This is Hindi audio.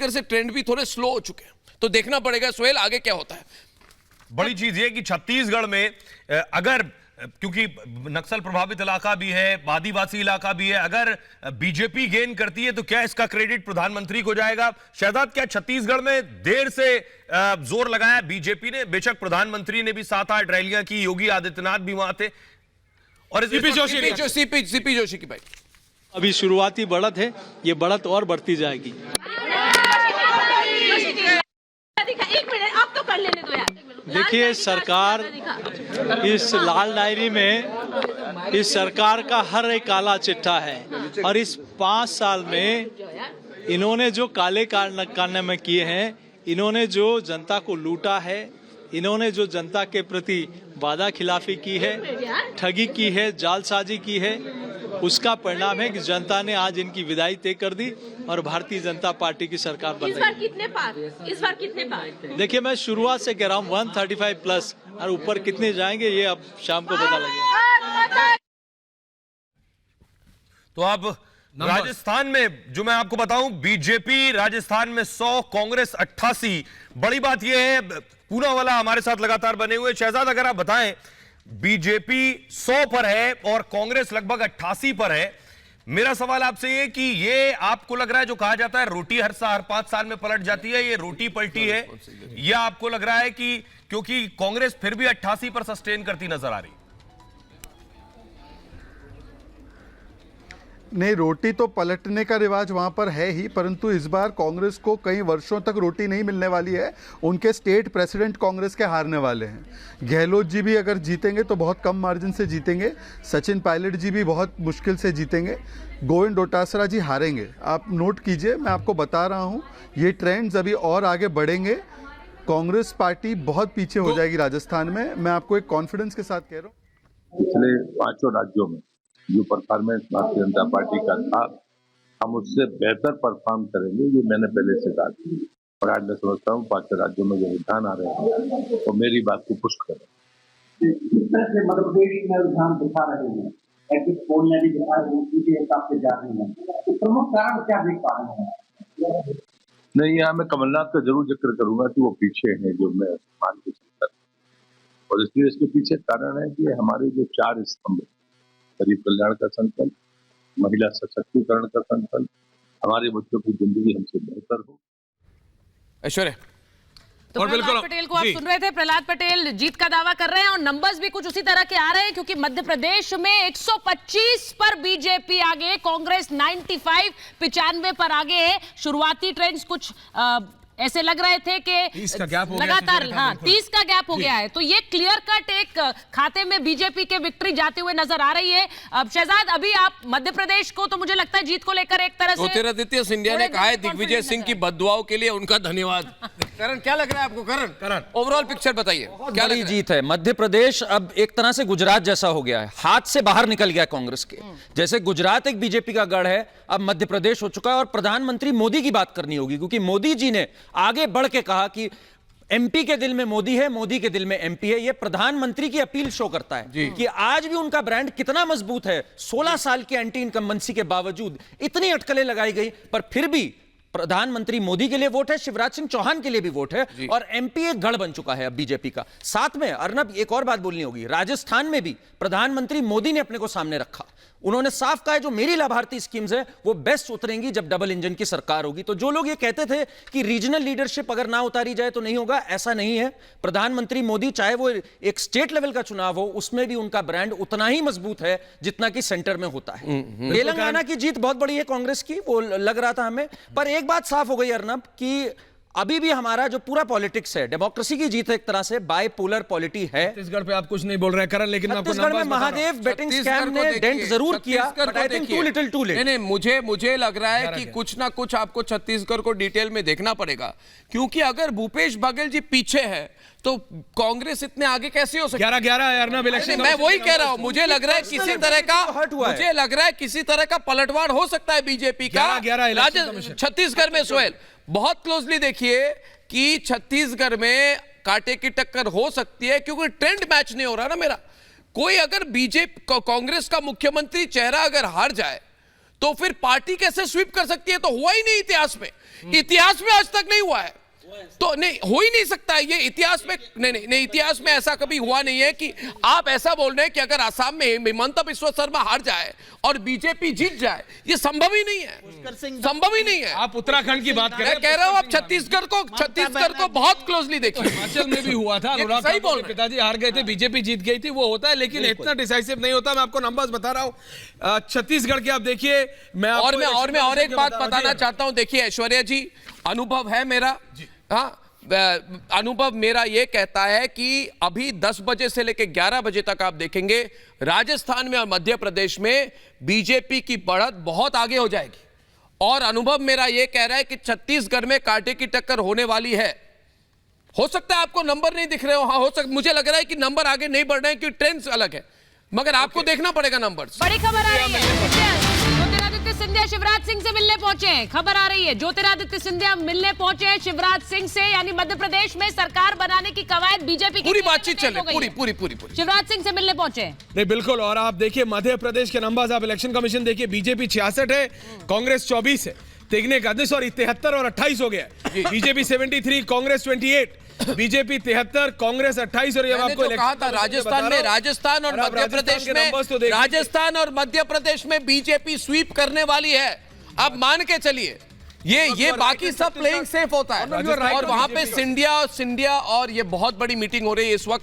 छत्तीसगढ़ से ट्रेंड भी थोड़े स्लो हो चुके हैं, तो देखना पड़ेगा सोहेल आगे क्या होता है। बड़ी चीज ये कि छत्तीसगढ़ में अगर, क्योंकि नक्सल प्रभावित इलाका भी है, आदिवासी इलाका भी है, अगर बीजेपी गेन करती है तो क्या इसका क्रेडिट प्रधानमंत्री को जाएगा? शहजाद, क्या छत्तीसगढ़ में देर से जोर लगाया बीजेपी ने? बेशक प्रधानमंत्री ने भी 7-8 रैलियां की, योगी आदित्यनाथ भी वहां थे, और सीपी जोशी की भाई अभी शुरुआती बढ़त है, ये बढ़त और बढ़ती जाएगी। देखिए, सरकार इस लाल डायरी में इस सरकार का हर एक काला चिट्ठा है, और इस 5 साल में इन्होंने जो काले कारनामे किए हैं, इन्होंने जो जनता को लूटा है, इन्होंने जो जनता के प्रति वादा खिलाफी की है, ठगी की है, जालसाजी की है, उसका परिणाम है कि जनता ने आज इनकी विदाई तय कर दी और भारतीय जनता पार्टी की सरकार बन रही है। इस बार कितने पार? देखिए, मैं शुरुआत से कह रहा हूँ 135 प्लस, और ऊपर कितने जाएंगे ये अब शाम को पता लगेगा। तो अब राजस्थान में जो मैं आपको बताऊं, बीजेपी राजस्थान में 100, कांग्रेस 88। बड़ी बात यह है, पूनावाला हमारे साथ लगातार बने हुए। शहजाद, अगर आप बताएं, बीजेपी 100 पर है और कांग्रेस लगभग 88 पर है। मेरा सवाल आपसे ये कि ये आपको लग रहा है, जो कहा जाता है रोटी हर 5 साल में पलट जाती है, ये रोटी पलटी है, या आपको लग रहा है कि क्योंकि कांग्रेस फिर भी 88 पर सस्टेन करती नजर आ रही? नहीं, रोटी तो पलटने का रिवाज वहां पर है ही, परंतु इस बार कांग्रेस को कई वर्षों तक रोटी नहीं मिलने वाली है। उनके स्टेट प्रेसिडेंट कांग्रेस के हारने वाले हैं। गहलोत जी भी अगर जीतेंगे तो बहुत कम मार्जिन से जीतेंगे, सचिन पायलट जी भी बहुत मुश्किल से जीतेंगे, गोविंद डोटासरा जी हारेंगे। आप नोट कीजिए, मैं आपको बता रहा हूँ, ये ट्रेंड्स अभी और आगे बढ़ेंगे। कांग्रेस पार्टी बहुत पीछे हो जाएगी राजस्थान में, मैं आपको एक कॉन्फिडेंस के साथ कह रहा हूँ। पिछले 5 राज्यों में जो परफॉर्मेंस भारतीय जनता पार्टी का था, हम उससे बेहतर परफॉर्म करेंगे, ये मैंने पहले से कहा था, और आज मैं समझता हूँ 5 राज्यों में जो रुझान आ रहे हैं तो मेरी बात को पुष्ट करें। इस तरह से मध्य प्रदेश में रुझान दिखा रहे हैं, एग्जिट पोल ने भी दिखाया, उनके हिसाब से जा रहे हैं, तो प्रमुख कारण क्या देख पा रहे हैं? नहीं, यहाँ मैं कमलनाथ का जरूर जिक्र करूंगा कि वो पीछे हैं, जो मैं मान के चलता हूं, और इसलिए इसके पीछे कारण है कि हमारे जो 4 स्तंभ, गरीब कल्याण का संकल्प, महिला सशक्तिकरण का संकल्प, हमारे बच्चों की जिंदगी हमसे बेहतर हो। ऐश्वर्या, तो प्रहलाद पटेल को आप सुन रहे थे। प्रहलाद पटेल जीत का दावा कर रहे हैं और नंबर्स भी कुछ उसी तरह के आ रहे हैं, क्योंकि मध्य प्रदेश में 125 पर बीजेपी आगे, कांग्रेस 95 पर आगे है। शुरुआती ट्रेंड्स कुछ ऐसे लग रहे थे कि 30 का गैप हो गया, लगातार 30 का गैप हो गया है, तो ये क्लियर कट एक खाते में बीजेपी के विक्ट्री जाते हुए नजर आ रही है। अब शहजाद, अभी आप मध्य प्रदेश को तो मुझे लगता है जीत को लेकर एक तरह से ज्योतिरादित्य सिंधिया ने कहा है दिग्विजय सिंह की बददुआओं के लिए उनका धन्यवाद। करण, क्या लग रहा है आपको? करण, ओवरऑल पिक्चर बताइए, क्या बड़ी जीत है। मध्य प्रदेश अब एक तरह से गुजरात जैसा हो गया है, हाथ से बाहर निकल गया कांग्रेस के। जैसे गुजरात एक बीजेपी का गढ़ है, अब मध्य प्रदेश हो चुका है। और प्रधानमंत्री मोदी की बात करनी होगी, क्योंकि मोदी जी ने आगे बढ़ के कहा कि एमपी के दिल में मोदी है, मोदी के दिल में एमपी है। यह प्रधानमंत्री की अपील शो करता है कि आज भी उनका ब्रांड कितना मजबूत है। 16 साल के एंटी इनकम्बेंसी के बावजूद इतनी अटकलें लगाई गई, पर फिर भी प्रधानमंत्री मोदी के लिए वोट है, शिवराज सिंह चौहान के लिए भी वोट है, और एमपी एक गढ़ बन चुका है अब बीजेपी का। साथ में अर्नब, एक और बात बोलनी होगी, राजस्थान में भी प्रधानमंत्री मोदी ने अपने को सामने रखा। उन्होंने साफ कहा है जो मेरी लाभार्थी स्कीम्स है वो बेस्ट उतरेंगी जब डबल इंजन की सरकार होगी। तो जो लोग ये कहते थे कि रीजनल लीडरशिप अगर ना उतारी जाए तो नहीं होगा, ऐसा नहीं है। प्रधानमंत्री मोदी, चाहे वो एक स्टेट लेवल का चुनाव हो, उसमें भी उनका ब्रांड उतना ही मजबूत है जितना कि सेंटर में होता है। तेलंगाना की जीत बहुत बड़ी है कांग्रेस की, वो लग रहा था हमें, पर एक बात साफ हो गई अर्नब कि अभी भी हमारा जो पूरा पॉलिटिक्स है, डेमोक्रेसी की जीत है एक तरह से, बाइपोलर पॉलिटी है। छत्तीसगढ़ पे आप कुछ नहीं बोल रहे हैं करण, लेकिन छत्तीसगढ़ में महादेव बेटिंग स्कैम ने डेंट जरूर किया, but I think too little too late. नहीं, मुझे लग रहा है कि कुछ ना कुछ आपको छत्तीसगढ़ को डिटेल में देखना पड़ेगा, क्योंकि अगर भूपेश बघेल जी पीछे है तो कांग्रेस इतने आगे कैसे हो सकती है? 11-11 अर्नब इलेक्शन, मैं वही कह रहा हूं, मुझे लग रहा है किसी तरह का पलटवार हो सकता है बीजेपी का छत्तीसगढ़ में। सोहेल, बहुत क्लोजली देखिए कि छत्तीसगढ़ में कांटे की टक्कर हो सकती है, क्योंकि ट्रेंड मैच नहीं हो रहा ना मेरा। कोई अगर बीजेपी कांग्रेस का मुख्यमंत्री चेहरा अगर हार जाए तो फिर पार्टी कैसे स्वीप कर सकती है? तो हुआ ही नहीं इतिहास में, इतिहास में आज तक नहीं हुआ है, तो नहीं हो ही नहीं सकता है ये इतिहास में। नहीं, इतिहास में ऐसा कभी हुआ नहीं है कि आप ऐसा बोल रहे हैं कि अगर असम में हिमंता बिस्वा शर्मा हार जाए और बीजेपी जीत जाए, ये संभव ही नहीं है, संभव ही नहीं है। आप उत्तराखंड की बात करें, मैं कह रहा हूं आप छत्तीसगढ़ को बहुत क्लोजली देखिए। हिमाचल में भी हुआ था, अनुराग सही ठाकुर के पिताजी हार गए थे, बीजेपी जीत गई थी, वो होता है, लेकिन इतना डिसाइसिव नहीं होता। मैं आपको नंबर्स बता रहा हूं, छत्तीसगढ़ के आप देखिए। मैं और एक बात बताना चाहता हूं, देखिए ऐश्वर्या जी, अनुभव है मेरा, हाँ, अनुभव मेरा ये कहता है कि अभी 10 बजे से लेकर 11 बजे तक आप देखेंगे राजस्थान में और मध्य प्रदेश में बीजेपी की बढ़त बहुत आगे हो जाएगी। और अनुभव मेरा ये कह रहा है कि छत्तीसगढ़ में कांटे की टक्कर होने वाली है। हो सकता है आपको नंबर नहीं दिख रहे हो, हाँ हो सकता, मुझे लग रहा है कि नंबर आगे नहीं बढ़ रहे हैं क्योंकि ट्रेंड्स अलग है, मगर आपको देखना पड़ेगा नंबर्स। बड़ी खबर आ रही है, ज्योतिरादित्य सिंधिया शिवराज सिंह से मिलने पहुंचे हैं। खबर आ रही है ज्योतिरादित्य सिंधिया मिलने पहुंचे हैं शिवराज सिंह से, यानी मध्य प्रदेश में सरकार बनाने की कवायद बीजेपी की पूरी बातचीत चल रही है, पूरी शिवराज सिंह से मिलने पहुंचे हैं। नहीं बिल्कुल, और आप देखिए मध्य प्रदेश के नंबर्स, आप इलेक्शन कमीशन देखिए, बीजेपी 66 है, कांग्रेस 24 है, तिगने का 73 और 28 हो गया, बीजेपी 73, कांग्रेस 28, बीजेपी 73, कांग्रेस 28। और ये आपको कहा था राजस्थान और मध्य प्रदेश में, राजस्थान और मध्य प्रदेश में बीजेपी स्वीप करने वाली है। अब मान के चलिए ये बाकी सब प्लेइंग सेफ होता है, और वहां पे सिंधिया और ये बहुत बड़ी मीटिंग हो रही है इस वक्त